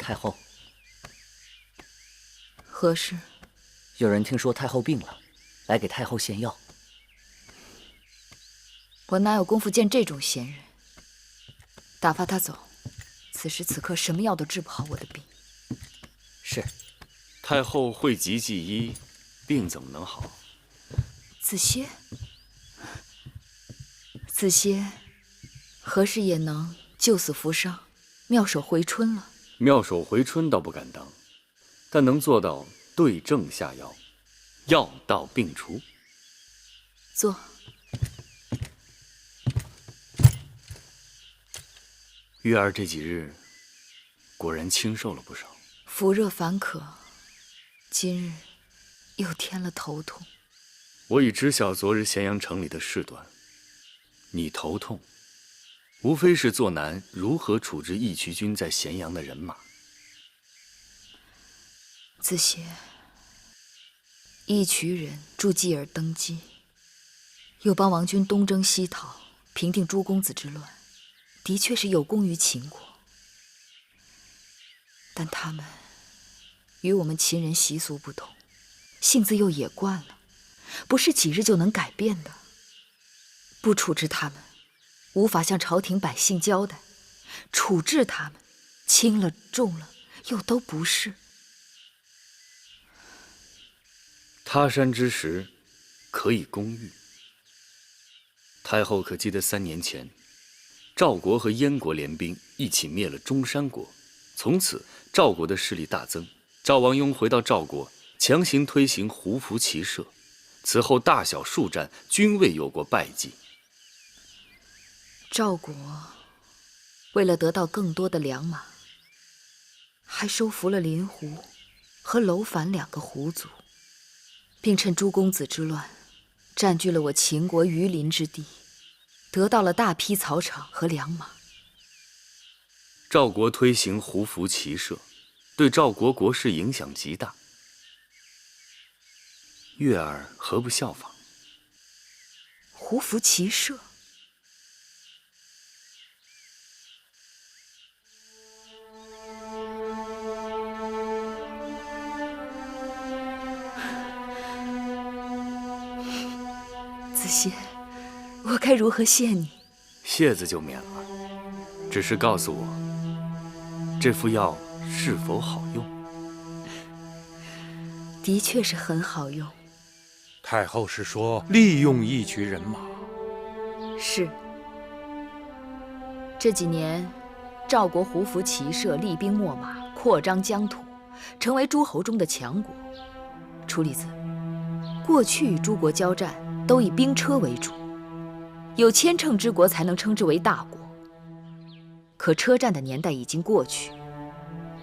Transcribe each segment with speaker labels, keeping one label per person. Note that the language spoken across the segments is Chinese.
Speaker 1: 太后，
Speaker 2: 何事？
Speaker 1: 有人听说太后病了，来给太后献药。
Speaker 2: 我哪有功夫见这种闲人？打发他走。此时此刻，什么药都治不好我的病。
Speaker 1: 是。
Speaker 3: 太后讳疾忌医，病怎么能好？
Speaker 2: 子歇，子歇，何时也能救死扶伤，妙手回春了？
Speaker 3: 妙手回春倒不敢当，但能做到对症下药，药到病除。
Speaker 2: 坐。
Speaker 3: 月儿这几日果然清瘦了不少。
Speaker 2: 伏热烦渴，今日又添了头痛。
Speaker 3: 我已知晓昨日咸阳城里的事端，你头痛，无非是做难如何处置义渠军在咸阳的人马。
Speaker 2: 子歇，义渠人助继儿登基，又帮王军东征西讨，平定诸公子之乱，的确是有功于秦国。但他们与我们秦人习俗不同，性子又野惯了，不是几日就能改变的。不处置他们，无法向朝廷百姓交代；处置他们，轻了重了，又都不是。
Speaker 3: 他山之石，可以攻玉。太后可记得3年前，赵国和燕国联兵一起灭了中山国，从此赵国的势力大增。赵王雍回到赵国，强行推行胡服骑射，此后大小数战均未有过败绩。
Speaker 2: 赵国为了得到更多的良马，还收服了林胡和楼烦2个胡族，并趁诸公子之乱占据了我秦国榆林之地，得到了大批草场和良马。
Speaker 3: 赵国推行胡服骑射，对赵国国势影响极大。月儿何不效仿？
Speaker 2: 胡服骑射？子歇，我该如何谢你？
Speaker 3: 谢字就免了，只是告诉我，这副药是否好用？
Speaker 2: 的确是很好用。
Speaker 4: 太后是说利用义渠人马？
Speaker 2: 是。这几年，赵国胡服骑射，厉兵秣马，扩张疆土，成为诸侯中的强国。楚离子，过去与诸国交战都以兵车为主，有千乘之国才能称之为大国。可车战的年代已经过去，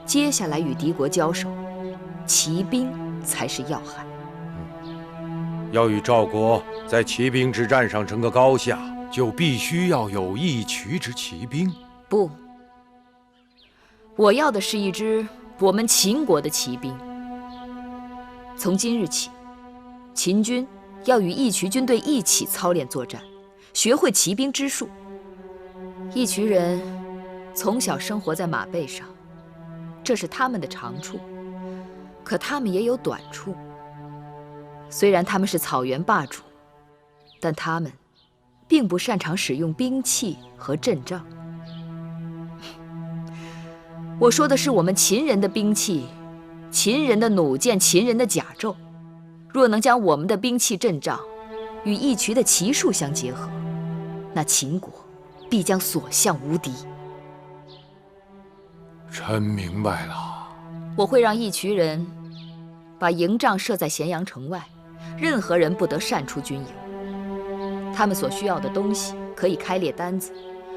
Speaker 2: 接下来与敌国交手，骑兵才是要害。
Speaker 4: 要与赵国在骑兵之战上争个高下，就必须要有义渠之骑兵。
Speaker 2: 不，我要的是一支我们秦国的骑兵。从今日起，秦军要与义渠军队一起操练作战，学会骑兵之术。义渠人从小生活在马背上，这是他们的长处，可他们也有短处。虽然他们是草原霸主，但他们并不擅长使用兵器和阵仗。我说的是我们秦人的兵器，秦人的弩箭，秦人的甲胄。若能将我们的兵器阵仗与义渠的骑术相结合，那秦国必将所向无敌。
Speaker 4: 臣明白了。
Speaker 2: 我会让义渠人把营帐设在咸阳城外，任何人不得擅出军营。他们所需要的东西可以开列单子，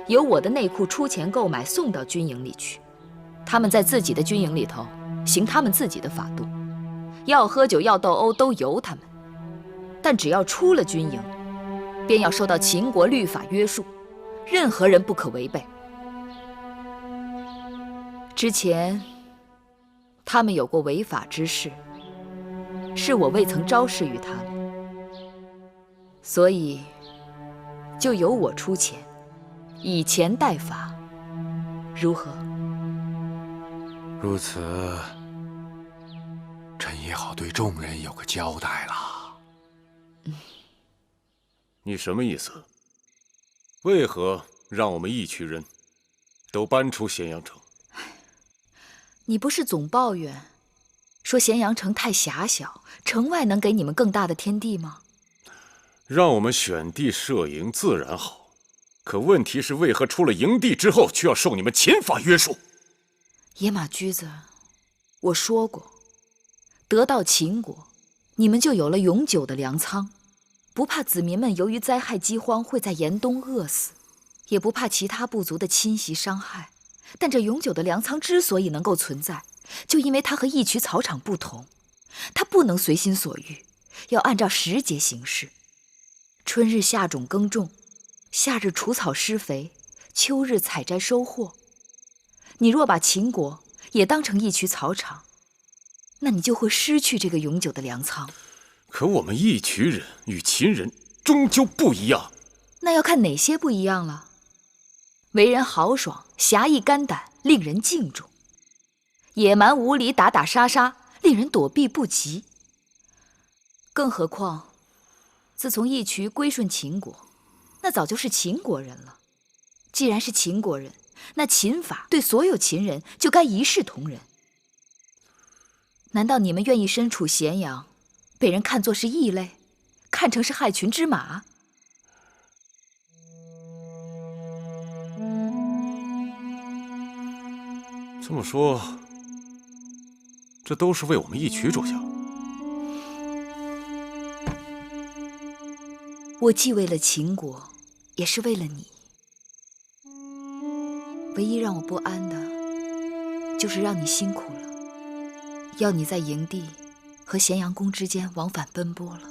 Speaker 2: 由我的内库出钱购买，送到军营里去。他们在自己的军营里头行他们自己的法度，要喝酒要斗殴都由他们，但只要出了军营，便要受到秦国律法约束，任何人不可违背。之前他们有过违法之事，是我未曾昭示于他们，所以就由我出钱，以钱代法，如何？
Speaker 4: 如此，臣也好对众人有个交代了。
Speaker 5: 你什么意思？为何让我们义渠人都搬出咸阳城？
Speaker 2: 你不是总抱怨说咸阳城太狭小，城外能给你们更大的天地吗？
Speaker 5: 让我们选地设营自然好，可问题是为何出了营地之后，却要受你们秦法约束？
Speaker 2: 野马驹子，我说过，得到秦国，你们就有了永久的粮仓，不怕子民们由于灾害饥荒会在严冬饿死，也不怕其他部族的侵袭伤害。但这永久的粮仓之所以能够存在，就因为它和义渠草场不同，它不能随心所欲，要按照时节行事。春日下种耕种，夏日除草施肥，秋日采摘收获。你若把秦国也当成义渠草场，那你就会失去这个永久的粮仓。
Speaker 5: 可我们义渠人与秦人终究不一样。
Speaker 2: 那要看哪些不一样了。为人豪爽，侠义肝胆，令人敬重；野蛮无理，打打杀杀，令人躲避不及。更何况，自从义渠归顺秦国，那早就是秦国人了。既然是秦国人，那秦法对所有秦人就该一视同仁。难道你们愿意身处咸阳，被人看作是异类，看成是害群之马？
Speaker 5: 这么说，这都是为我们义渠着想。
Speaker 2: 我既为了秦国，也是为了你。唯一让我不安的，就是让你辛苦了，要你在营地和咸阳宫之间往返奔波了。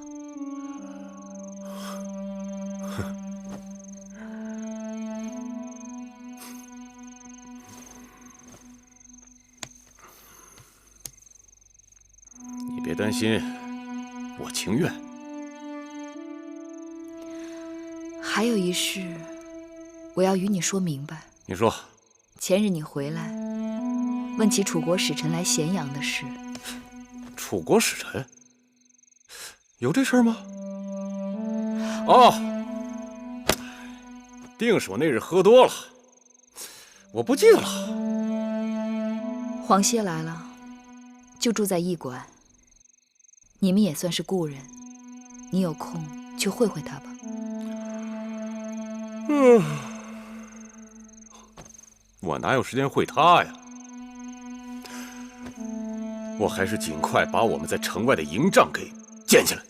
Speaker 5: 你别担心，我情愿。
Speaker 2: 还有一事，我要与你说明白。
Speaker 5: 你说。
Speaker 2: 前日你回来，问起楚国使臣来咸阳的事。
Speaker 5: 楚国使臣？有这事儿吗？哦，定是我那日喝多了，我不记得了。
Speaker 2: 黄歇来了，就住在驿馆。你们也算是故人，你有空去会会他吧。
Speaker 5: 我哪有时间会他呀？我还是尽快把我们在城外的营帐给建起来。